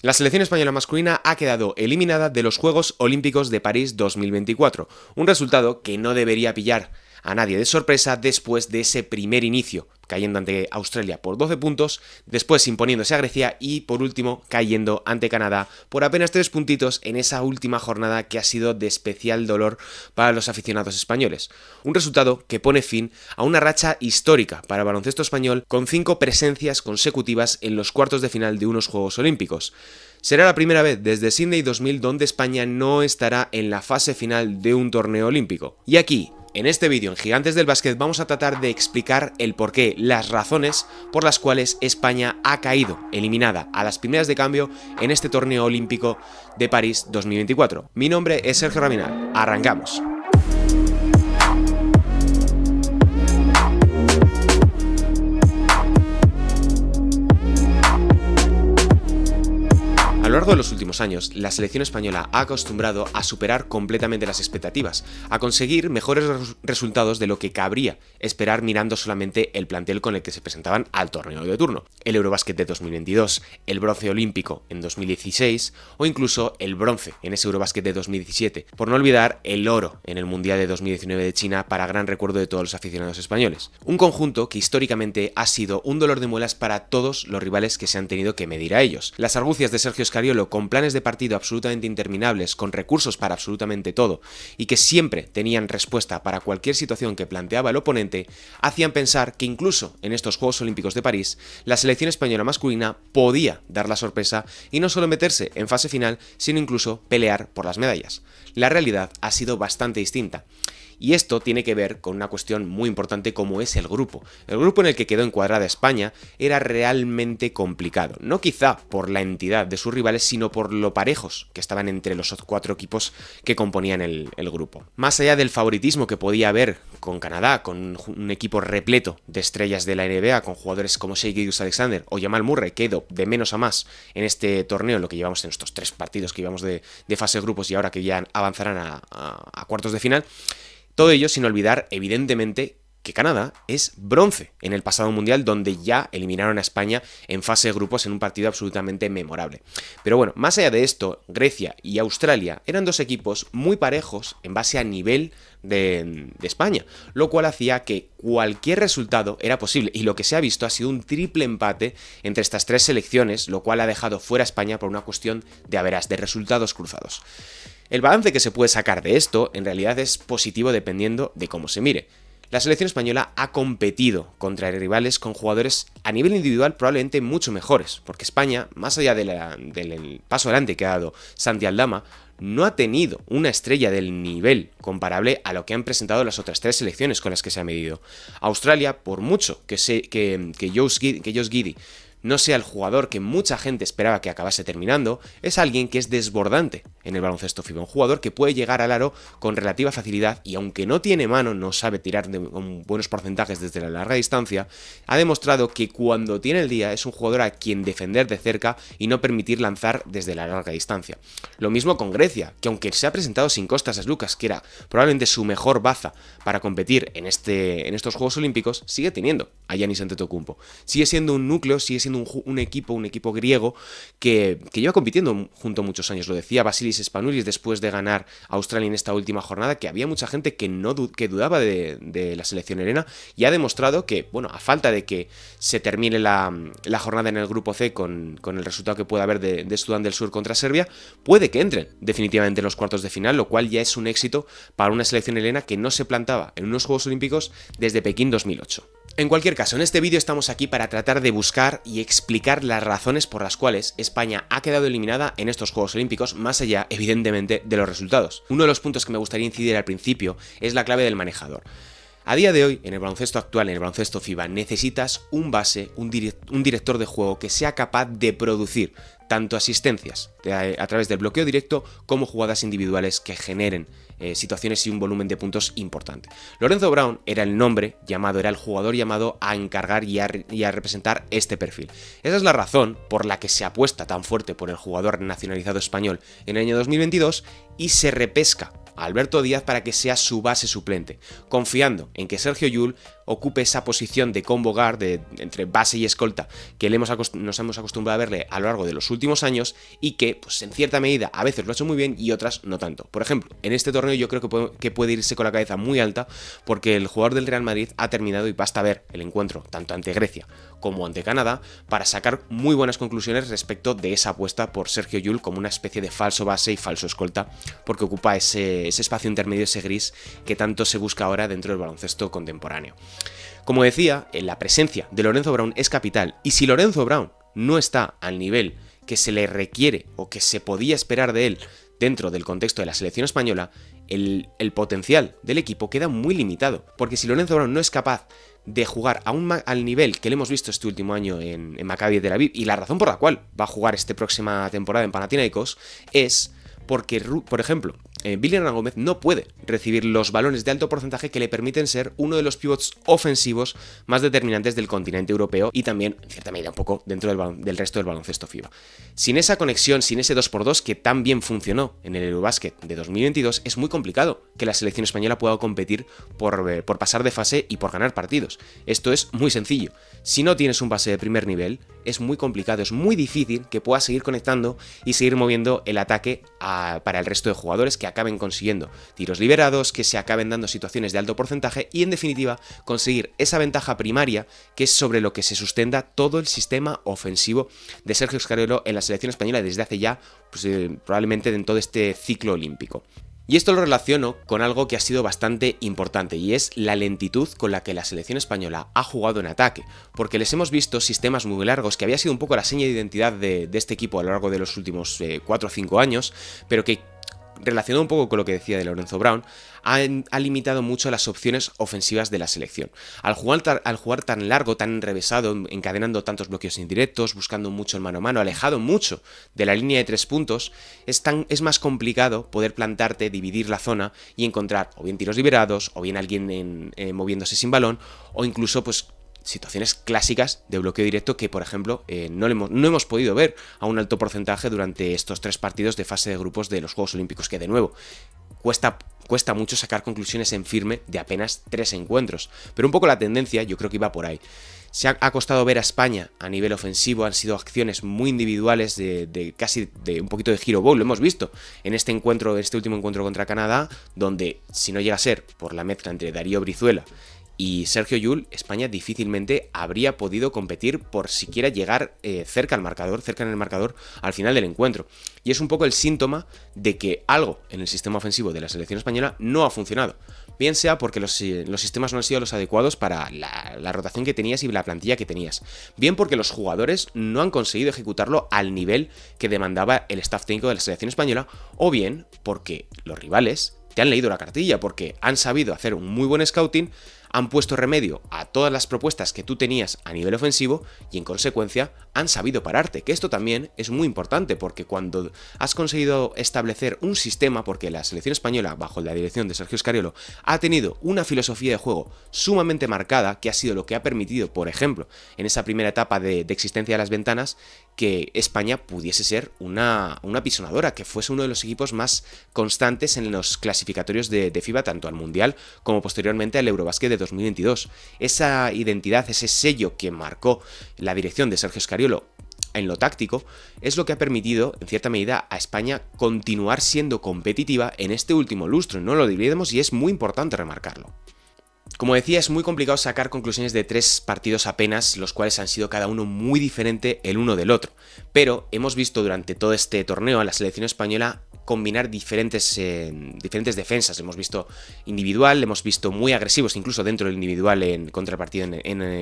La selección española masculina ha quedado eliminada de los Juegos Olímpicos de París 2024, un resultado que no debería pillar a nadie de sorpresa después de ese primer inicio, cayendo ante Australia por 12 puntos, después imponiéndose a Grecia y por último cayendo ante Canadá por apenas 3 puntitos en esa última jornada que ha sido de especial dolor para los aficionados españoles. Un resultado que pone fin a una racha histórica para el baloncesto español con 5 presencias consecutivas en los cuartos de final de unos Juegos Olímpicos. Será la primera vez desde Sydney 2000 donde España no estará en la fase final de un torneo olímpico. Y aquí, en este vídeo en Gigantes del Básquet, vamos a tratar de explicar el porqué, las razones por las cuales España ha caído eliminada a las primeras de cambio en este torneo olímpico de París 2024. Mi nombre es Sergio Raminal. Arrancamos. A lo largo de los últimos años, la selección española ha acostumbrado a superar completamente las expectativas, a conseguir mejores resultados de lo que cabría esperar mirando solamente el plantel con el que se presentaban al torneo de turno. El Eurobásquet de 2022, el bronce olímpico en 2016 o incluso el bronce en ese Eurobásquet de 2017, por no olvidar el oro en el Mundial de 2019 de China para gran recuerdo de todos los aficionados españoles. Un conjunto que históricamente ha sido un dolor de muelas para todos los rivales que se han tenido que medir a ellos. Las argucias de Sergio Scariolo, con planes de partido absolutamente interminables, con recursos para absolutamente todo, y que siempre tenían respuesta para cualquier situación que planteaba el oponente, hacían pensar que incluso en estos Juegos Olímpicos de París, la selección española masculina podía dar la sorpresa y no solo meterse en fase final, sino incluso pelear por las medallas. La realidad ha sido bastante distinta. Y esto tiene que ver con una cuestión muy importante como es el grupo. El grupo en el que quedó encuadrada España era realmente complicado. No quizá por la entidad de sus rivales, sino por lo parejos que estaban entre los 4 equipos que componían el grupo. Más allá del favoritismo que podía haber con Canadá, con un equipo repleto de estrellas de la NBA, con jugadores como Shai Gilgeous-Alexander o Jamal Murray, que ha ido de menos a más en este torneo, en lo que llevamos en estos 3 partidos que llevamos de fase de grupos y ahora que ya avanzarán a cuartos de final. Todo ello sin olvidar, evidentemente, que Canadá es bronce en el pasado mundial, donde ya eliminaron a España en fase de grupos en un partido absolutamente memorable. Pero bueno, más allá de esto, Grecia y Australia eran 2 equipos muy parejos en base a nivel de España, lo cual hacía que cualquier resultado era posible, y lo que se ha visto ha sido un triple empate entre estas 3 selecciones, lo cual ha dejado fuera a España por una cuestión de averas, de resultados cruzados. El balance que se puede sacar de esto en realidad es positivo dependiendo de cómo se mire. La selección española ha competido contra rivales con jugadores a nivel individual probablemente mucho mejores, porque España, más allá del paso adelante que ha dado Santi Aldama, no ha tenido una estrella del nivel comparable a lo que han presentado las otras 3 selecciones con las que se ha medido. Australia, por mucho que Josh Giddey no sea el jugador que mucha gente esperaba que acabase terminando, es alguien que es desbordante en el baloncesto FIBA, un jugador que puede llegar al aro con relativa facilidad y aunque no tiene mano, no sabe tirar con buenos porcentajes desde la larga distancia, ha demostrado que cuando tiene el día es un jugador a quien defender de cerca y no permitir lanzar desde la larga distancia. Lo mismo con Grecia, que aunque se ha presentado sin Kostas Sloukas, que era probablemente su mejor baza para competir en estos Juegos Olímpicos, sigue teniendo a Giannis Antetokounmpo. Sigue siendo un núcleo, sigue siendo un equipo griego que lleva compitiendo junto a muchos años. Lo decía Vasilis Spanoulis después de ganar a Australia en esta última jornada, que había mucha gente que dudaba de la selección helena, y ha demostrado que, bueno, a falta de que se termine la jornada en el grupo C con el resultado que pueda haber de Sudán del Sur contra Serbia, puede que entren definitivamente en los cuartos de final, lo cual ya es un éxito para una selección helena que no se plantaba en unos Juegos Olímpicos desde Pekín 2008. En cualquier caso, en este vídeo estamos aquí para tratar de buscar y explicar las razones por las cuales España ha quedado eliminada en estos Juegos Olímpicos, más allá, evidentemente, de los resultados. Uno de los puntos que me gustaría incidir al principio es la clave del manejador. A día de hoy, en el baloncesto actual, en el baloncesto FIBA, necesitas un base, un director de juego que sea capaz de producir tanto asistencias a través del bloqueo directo como jugadas individuales que generen situaciones y un volumen de puntos importante. Lorenzo Brown era el era el jugador llamado a encargar y a representar este perfil. Esa es la razón por la que se apuesta tan fuerte por el jugador nacionalizado español en el año 2022 y se repesca a Alberto Díaz para que sea su base suplente, confiando en que Sergio Llull ocupe esa posición de combo guard, entre base y escolta, que nos hemos acostumbrado a verle a lo largo de los últimos años y que, pues en cierta medida, a veces lo ha hecho muy bien y otras no tanto. Por ejemplo, en este torneo yo creo que puede irse con la cabeza muy alta porque el jugador del Real Madrid ha terminado, y basta ver el encuentro tanto ante Grecia como ante Canadá para sacar muy buenas conclusiones respecto de esa apuesta por Sergio Llull como una especie de falso base y falso escolta, porque ocupa ese espacio intermedio, ese gris que tanto se busca ahora dentro del baloncesto contemporáneo. Como decía, la presencia de Lorenzo Brown es capital, y si Lorenzo Brown no está al nivel que se le requiere o que se podía esperar de él dentro del contexto de la selección española, el potencial del equipo queda muy limitado, porque si Lorenzo Brown no es capaz de jugar al nivel que le hemos visto este último año en Maccabi de Tel Aviv, y la razón por la cual va a jugar esta próxima temporada en Panathinaikos es porque, por ejemplo, Billy Hernán Gómez no puede recibir los balones de alto porcentaje que le permiten ser uno de los pivots ofensivos más determinantes del continente europeo y también, en cierta medida, un poco dentro del resto del baloncesto FIBA. Sin esa conexión, sin ese 2x2 que tan bien funcionó en el Eurobasket de 2022, es muy complicado que la selección española pueda competir por pasar de fase y por ganar partidos. Esto es muy sencillo. Si no tienes un base de primer nivel, es muy complicado, es muy difícil que puedas seguir conectando y seguir moviendo el ataque para el resto de jugadores, que acaben consiguiendo tiros liberados, que se acaben dando situaciones de alto porcentaje y, en definitiva, conseguir esa ventaja primaria que es sobre lo que se sustenta todo el sistema ofensivo de Sergio Scariolo en la selección española desde hace ya, pues, probablemente en todo este ciclo olímpico. Y esto lo relaciono con algo que ha sido bastante importante, y es la lentitud con la que la selección española ha jugado en ataque, porque les hemos visto sistemas muy largos, que había sido un poco la seña de identidad de este equipo a lo largo de los últimos 4 o 5 años, pero que, relacionado un poco con lo que decía de Lorenzo Brown, ha limitado mucho las opciones ofensivas de la selección. Al jugar tan largo, tan enrevesado, encadenando tantos bloqueos indirectos, buscando mucho el mano a mano, alejado mucho de la línea de 3 puntos, es más complicado poder plantarte, dividir la zona y encontrar o bien tiros liberados, o bien alguien moviéndose sin balón, o incluso pues situaciones clásicas de bloqueo directo que, por ejemplo, no hemos podido ver a un alto porcentaje durante estos 3 partidos de fase de grupos de los Juegos Olímpicos, que de nuevo cuesta mucho sacar conclusiones en firme de apenas 3 encuentros, pero un poco la tendencia yo creo que iba por ahí. Se ha costado ver a España a nivel ofensivo, han sido acciones muy individuales de casi de un poquito de hero ball, lo hemos visto en este último encuentro contra Canadá, donde si no llega a ser por la mezcla entre Darío Brizuela y Sergio Llull, España difícilmente habría podido competir por siquiera llegar cerca en el marcador al final del encuentro. Y es un poco el síntoma de que algo en el sistema ofensivo de la selección española no ha funcionado. Bien sea porque los sistemas no han sido los adecuados para la rotación que tenías y la plantilla que tenías. Bien porque los jugadores no han conseguido ejecutarlo al nivel que demandaba el staff técnico de la selección española. O bien porque los rivales te han leído la cartilla, porque han sabido hacer un muy buen scouting, han puesto remedio a todas las propuestas que tú tenías a nivel ofensivo y en consecuencia han sabido pararte, que esto también es muy importante, porque cuando has conseguido establecer un sistema, porque la selección española bajo la dirección de Sergio Scariolo ha tenido una filosofía de juego sumamente marcada, que ha sido lo que ha permitido, por ejemplo, en esa primera etapa de existencia de las ventanas, que España pudiese ser una pisonadora, que fuese uno de los equipos más constantes en los clasificatorios de FIBA, tanto al Mundial como posteriormente al Eurobasket de 2022. Esa identidad, ese sello que marcó la dirección de Sergio Scariolo en lo táctico, es lo que ha permitido, en cierta medida, a España continuar siendo competitiva en este último lustro. No lo olvidemos y es muy importante remarcarlo. Como decía, es muy complicado sacar conclusiones de 3 partidos apenas, los cuales han sido cada uno muy diferente el uno del otro. Pero hemos visto durante todo este torneo a la selección española combinar diferentes defensas. Hemos visto individual, hemos visto muy agresivos incluso dentro del individual en contrapartido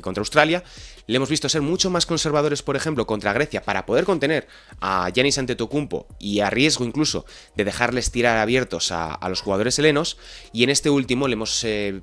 contra Australia. Le hemos visto ser mucho más conservadores, por ejemplo, contra Grecia, para poder contener a Giannis Antetokounmpo y a riesgo incluso de dejarles tirar abiertos a los jugadores helenos. Y en este último se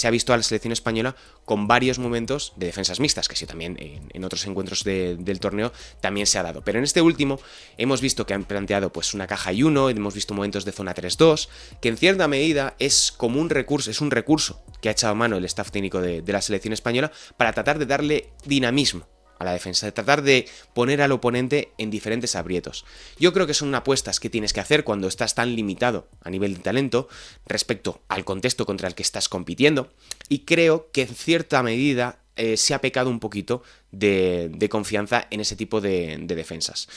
ha visto a la selección española con varios momentos de defensas mixtas, que sí también en otros encuentros del torneo también se ha dado. Pero en este último hemos visto que han planteado pues una caja y uno, hemos visto momentos de zona 3-2, que en cierta medida es como un recurso que ha echado a mano el staff técnico de la selección española para tratar de darle dinamismo a la defensa, de tratar de poner al oponente en diferentes aprietos. Yo creo que son apuestas que tienes que hacer cuando estás tan limitado a nivel de talento respecto al contexto contra el que estás compitiendo, y creo que en cierta medida se ha pecado un poquito de confianza en ese tipo de defensas.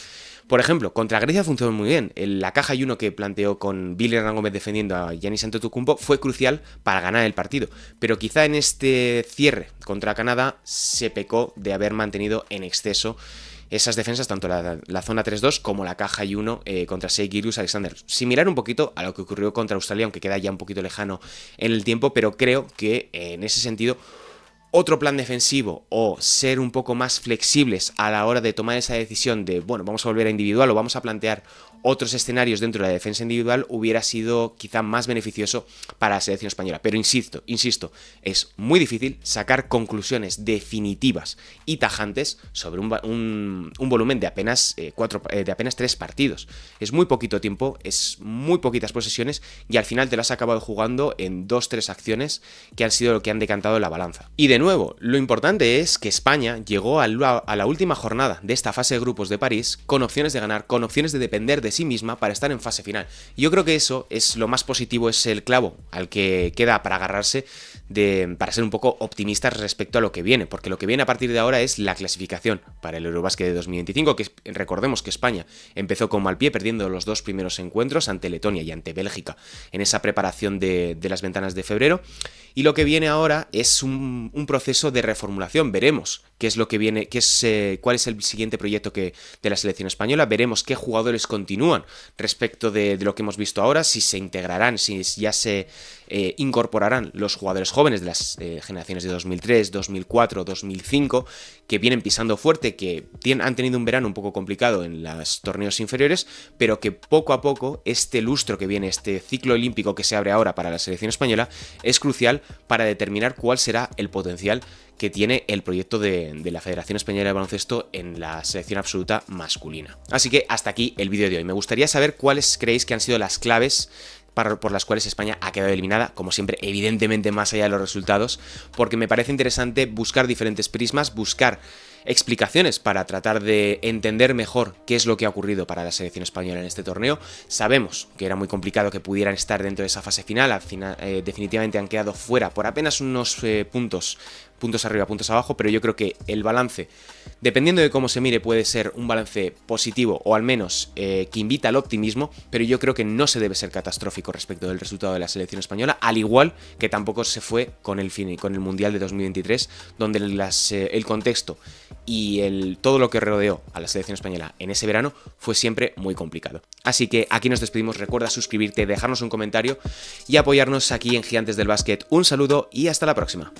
Por ejemplo, contra Grecia funcionó muy bien. La caja y uno que planteó con Billy Hernán Gómez defendiendo a Giannis Antetokounmpo fue crucial para ganar el partido. Pero quizá en este cierre contra Canadá se pecó de haber mantenido en exceso esas defensas, tanto la zona 3-2 como la caja y 1 contra Shai Gilgeous-Alexander. Similar un poquito a lo que ocurrió contra Australia, aunque queda ya un poquito lejano en el tiempo, pero creo que en ese sentido otro plan defensivo o ser un poco más flexibles a la hora de tomar esa decisión de, bueno, vamos a volver a individual o vamos a plantear otros escenarios dentro de la defensa individual, hubiera sido quizá más beneficioso para la selección española. Pero insisto, es muy difícil sacar conclusiones definitivas y tajantes sobre un volumen de apenas 3 partidos. Es muy poquito tiempo, es muy poquitas posesiones y al final te lo has acabado jugando en 2-3 acciones que han sido lo que han decantado la balanza. Y de nuevo, lo importante es que España llegó a la última jornada de esta fase de grupos de París con opciones de ganar, con opciones de depender de sí misma para estar en fase final. Y yo creo que eso es lo más positivo, es el clavo al que queda para agarrarse para ser un poco optimistas respecto a lo que viene, porque lo que viene a partir de ahora es la clasificación para el Eurobasket de 2025, que recordemos que España empezó con mal pie, perdiendo los 2 primeros encuentros ante Letonia y ante Bélgica en esa preparación de las ventanas de febrero, y lo que viene ahora es un proceso de reformulación. Veremos qué es lo que viene, cuál es el siguiente proyecto de la selección española, veremos qué jugadores continúan respecto de lo que hemos visto ahora, si se integrarán, si ya se incorporarán los jugadores jóvenes de las generaciones de 2003, 2004, 2005, que vienen pisando fuerte, que han tenido un verano un poco complicado en los torneos inferiores, pero que poco a poco este lustro que viene, este ciclo olímpico que se abre ahora para la selección española, es crucial para determinar cuál será el potencial que tiene el proyecto de la Federación Española de Baloncesto en la selección absoluta masculina. Así que hasta aquí el vídeo de hoy. Me gustaría saber cuáles creéis que han sido las claves por las cuales España ha quedado eliminada, como siempre, evidentemente más allá de los resultados, porque me parece interesante buscar diferentes prismas, buscar explicaciones para tratar de entender mejor qué es lo que ha ocurrido para la selección española en este torneo. Sabemos que era muy complicado que pudieran estar dentro de esa fase final, definitivamente han quedado fuera por apenas unos puntos arriba, puntos abajo, pero yo creo que el balance, dependiendo de cómo se mire, puede ser un balance positivo o al menos que invita al optimismo, pero yo creo que no se debe ser catastrófico respecto del resultado de la selección española, al igual que tampoco se fue con el Mundial de 2023, donde el contexto y todo lo que rodeó a la selección española en ese verano fue siempre muy complicado. Así que aquí nos despedimos, recuerda suscribirte, dejarnos un comentario y apoyarnos aquí en Gigantes del Básquet. Un saludo y hasta la próxima.